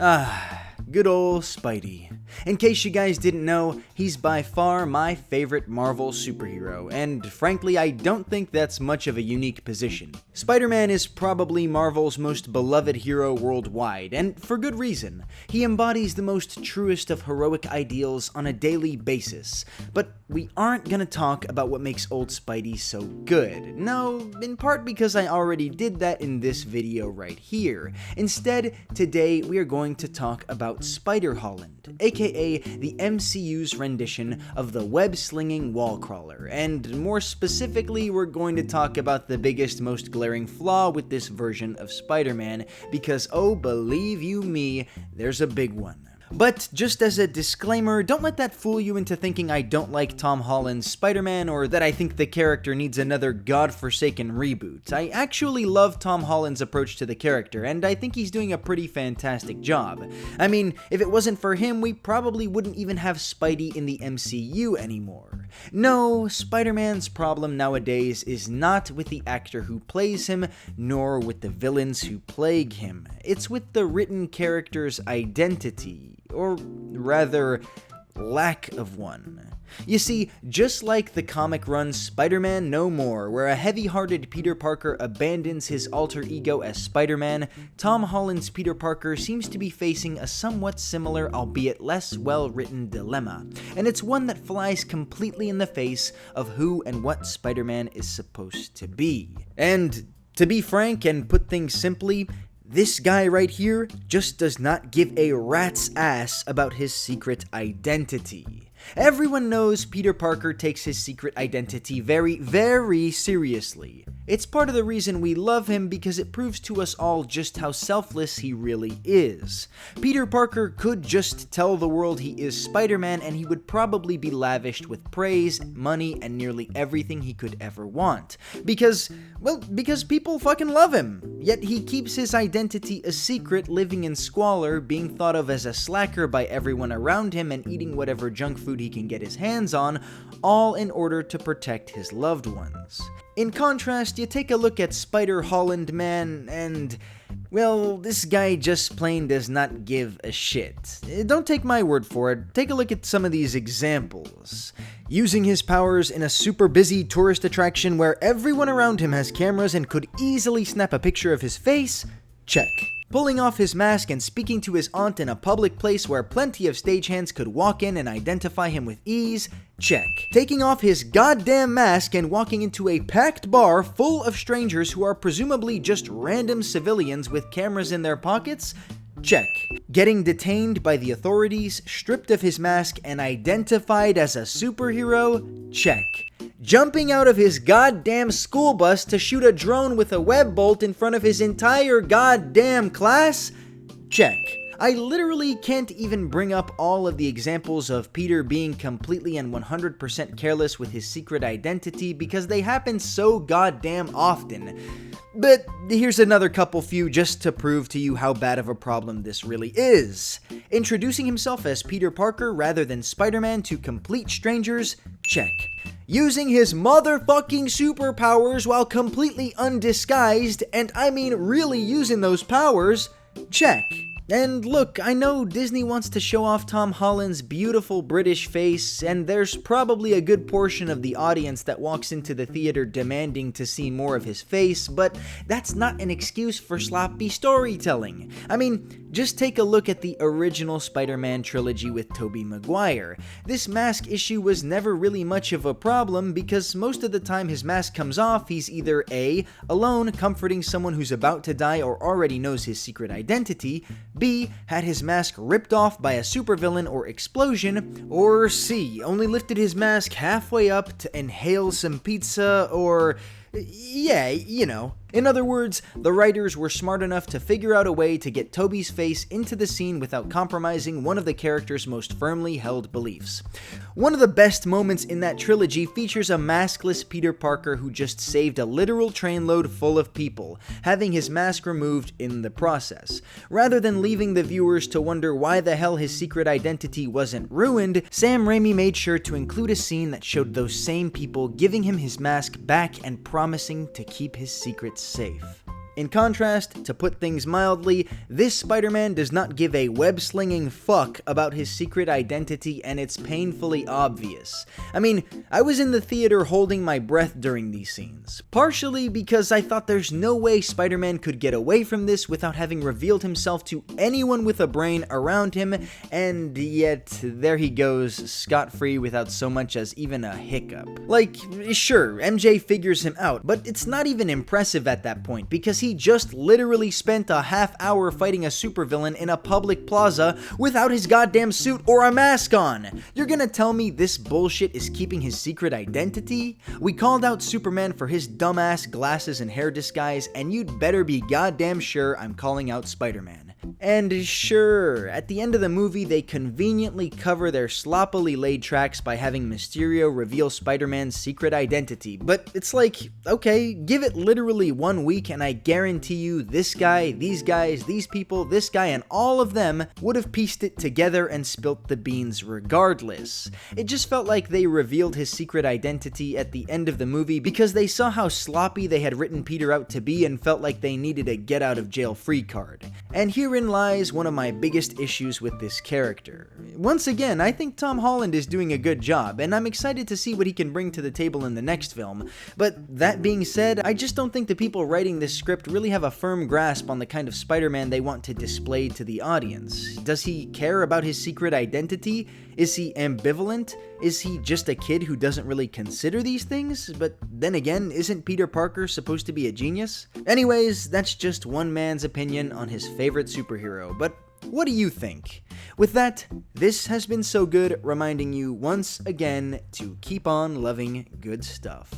Good ol' Spidey. In case you guys didn't know, he's by far my favorite Marvel superhero, and frankly, I don't think that's much of a unique position. Spider-Man is probably Marvel's most beloved hero worldwide, and for good reason. He embodies the most truest of heroic ideals on a daily basis. But we aren't gonna talk about what makes old Spidey so good. No, in part because I already did that in this video right here. Instead, today we are going to talk about Holland, aka the MCU's rendition of the web-slinging wall crawler, and more specifically, we're going to talk about the biggest, most glaring flaw with this version of Spider-Man, because oh, believe you me, there's a big one. But just as a disclaimer, don't let that fool you into thinking I don't like Tom Holland's Spider-Man or that I think the character needs another godforsaken reboot. I actually love Tom Holland's approach to the character, and I think he's doing a pretty fantastic job. I mean, if it wasn't for him, we probably wouldn't even have Spidey in the MCU anymore. No, Spider-Man's problem nowadays is not with the actor who plays him, nor with the villains who plague him. It's with the written character's identity. Or rather, lack of one. You see, just like the comic run Spider-Man No More, where a heavy-hearted Peter Parker abandons his alter ego as Spider-Man, Tom Holland's Peter Parker seems to be facing a somewhat similar, albeit less well-written dilemma, and it's one that flies completely in the face of who and what Spider-Man is supposed to be. And to be frank and put things simply, this guy right here just does not give a rat's ass about his secret identity. Everyone knows Peter Parker takes his secret identity very, very seriously. It's part of the reason we love him because it proves to us all just how selfless he really is. Peter Parker could just tell the world he is Spider-Man and he would probably be lavished with praise, money, and nearly everything he could ever want. Because people fucking love him. Yet he keeps his identity a secret, living in squalor, being thought of as a slacker by everyone around him and eating whatever junk food he can get his hands on, all in order to protect his loved ones. In contrast, you take a look at Holland, man, and, well, this guy just plain does not give a shit. Don't take my word for it, take a look at some of these examples. Using his powers in a super busy tourist attraction where everyone around him has cameras and could easily snap a picture of his face? Check. Pulling off his mask and speaking to his aunt in a public place where plenty of stagehands could walk in and identify him with ease? Check. Taking off his goddamn mask and walking into a packed bar full of strangers who are presumably just random civilians with cameras in their pockets? Check. Getting detained by the authorities, stripped of his mask, and identified as a superhero? Check. Jumping out of his goddamn school bus to shoot a drone with a web bolt in front of his entire goddamn class? Check. I literally can't even bring up all of the examples of Peter being completely and 100% careless with his secret identity because they happen so goddamn often. But here's another few just to prove to you how bad of a problem this really is. Introducing himself as Peter Parker rather than Spider-Man to complete strangers? Check. Using his motherfucking superpowers while completely undisguised, and I mean really using those powers? Check. And look, I know Disney wants to show off Tom Holland's beautiful British face, and there's probably a good portion of the audience that walks into the theater demanding to see more of his face, but that's not an excuse for sloppy storytelling. I mean, just take a look at the original Spider-Man trilogy with Tobey Maguire. This mask issue was never really much of a problem because most of the time his mask comes off, he's either A, alone comforting someone who's about to die or already knows his secret identity, B, had his mask ripped off by a supervillain or explosion, or C, only lifted his mask halfway up to inhale some pizza, or yeah, you know. In other words, the writers were smart enough to figure out a way to get Tobey's face into the scene without compromising one of the character's most firmly held beliefs. One of the best moments in that trilogy features a maskless Peter Parker who just saved a literal trainload full of people, having his mask removed in the process. Rather than leaving the viewers to wonder why the hell his secret identity wasn't ruined, Sam Raimi made sure to include a scene that showed those same people giving him his mask back and promising to keep his secret safe. In contrast, to put things mildly, this Spider-Man does not give a web-slinging fuck about his secret identity, and it's painfully obvious. I mean, I was in the theater holding my breath during these scenes, partially because I thought there's no way Spider-Man could get away from this without having revealed himself to anyone with a brain around him, and yet there he goes, scot-free without so much as even a hiccup. Like, sure, MJ figures him out, but it's not even impressive at that point, because he just literally spent a half hour fighting a supervillain in a public plaza without his goddamn suit or a mask on. You're gonna tell me this bullshit is keeping his secret identity? We called out Superman for his dumbass glasses and hair disguise, and you'd better be goddamn sure I'm calling out Spider-Man. And sure, at the end of the movie, they conveniently cover their sloppily laid tracks by having Mysterio reveal Spider-Man's secret identity, but it's like, okay, give it literally 1 week and I guarantee you this guy, these guys, these people, this guy, and all of them would have pieced it together and spilt the beans regardless. It just felt like they revealed his secret identity at the end of the movie because they saw how sloppy they had written Peter out to be and felt like they needed a get-out-of-jail-free card. And herein lies one of my biggest issues with this character. Once again, I think Tom Holland is doing a good job, and I'm excited to see what he can bring to the table in the next film, but that being said, I just don't think the people writing this script really have a firm grasp on the kind of Spider-Man they want to display to the audience. Does he care about his secret identity? Is he ambivalent? Is he just a kid who doesn't really consider these things? But then again, isn't Peter Parker supposed to be a genius? Anyways, that's just one man's opinion on his favorite superhero, but what do you think? With that, this has been So Good, reminding you once again to keep on loving good stuff.